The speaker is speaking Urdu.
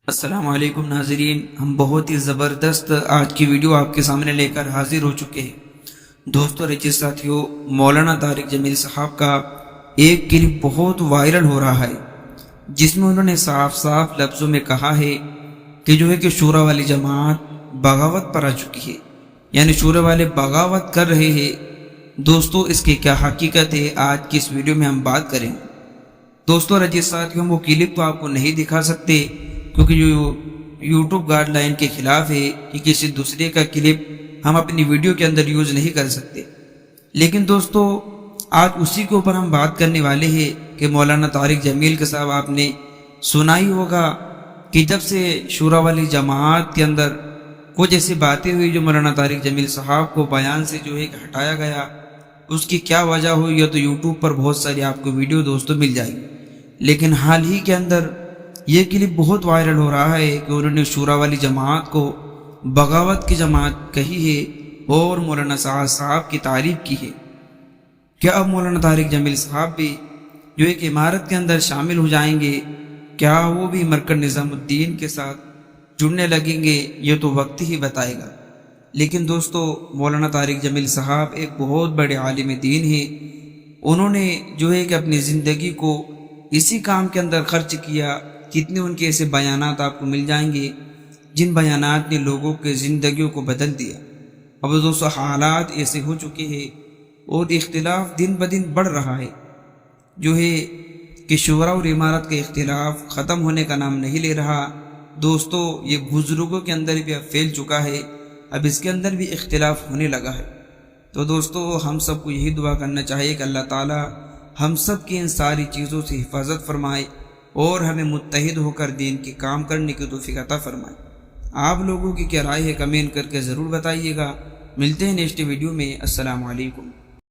السلام علیکم ناظرین، ہم بہت ہی زبردست آج کی ویڈیو آپ کے سامنے لے کر حاضر ہو چکے ہیں۔ دوستو رجی ساتھیو، مولانا طارق جمیل صاحب کا ایک کلپ بہت وائرل ہو رہا ہے، جس میں انہوں نے صاف صاف لفظوں میں کہا ہے کہ شورا والی جماعت بغاوت پر آ چکی ہے، یعنی شورا والے بغاوت کر رہے ہیں۔ دوستو اس کی کیا حقیقت ہے، آج کی اس ویڈیو میں ہم بات کریں۔ دوستو رجی ساتھیو، ہم وہ کلپ تو آپ کو نہیں دکھا سکتے کیونکہ جو یوٹیوب گائیڈ لائن کے خلاف ہے کہ کسی دوسرے کا کلپ ہم اپنی ویڈیو کے اندر یوز نہیں کر سکتے، لیکن دوستو آج اسی کے اوپر ہم بات کرنے والے ہیں کہ مولانا طارق جمیل کے صاحب آپ نے سنا ہی ہوگا کہ جب سے شورا والی جماعت کے اندر کچھ ایسی باتیں ہوئی جو مولانا طارق جمیل صاحب کو بیان سے ہٹایا گیا، اس کی کیا وجہ ہوئی ہے تو یوٹیوب پر بہت ساری آپ کو ویڈیو دوستو مل جائے گی۔ لیکن حال ہی کے اندر یہ کلپ بہت وائرل ہو رہا ہے کہ انہوں نے شورا والی جماعت کو بغاوت کی جماعت کہی ہے اور مولانا سعد صاحب کی تعریف کی ہے۔ کیا اب مولانا طارق جمیل صاحب بھی جو ایک عمارت کے اندر شامل ہو جائیں گے؟ کیا وہ بھی مرکز نظام الدین کے ساتھ جڑنے لگیں گے؟ یہ تو وقت ہی بتائے گا۔ لیکن دوستو مولانا طارق جمیل صاحب ایک بہت بڑے عالم دین ہیں، انہوں نے کہ اپنی زندگی کو اسی کام کے اندر خرچ کیا۔ کتنے ان کے ایسے بیانات آپ کو مل جائیں گے جن بیانات نے لوگوں کے زندگیوں کو بدل دیا۔ اب دوستو حالات ایسے ہو چکے ہیں اور اختلاف دن بدن بڑھ رہا ہے کہ شورا اور عمارت کا اختلاف ختم ہونے کا نام نہیں لے رہا۔ دوستو یہ بزرگوں کے اندر بھی اب پھیل چکا ہے، اب اس کے اندر بھی اختلاف ہونے لگا ہے۔ تو دوستو ہم سب کو یہی دعا کرنا چاہیے کہ اللہ تعالی ہم سب کی ان ساری چیزوں سے حفاظت فرمائے اور ہمیں متحد ہو کر دین کے کام کرنے کی توفیق عطا فرمائے۔ آپ لوگوں کی کیا رائے ہے کمنٹ کر کے ضرور بتائیے گا۔ ملتے ہیں نیکسٹ ویڈیو میں۔ السلام علیکم۔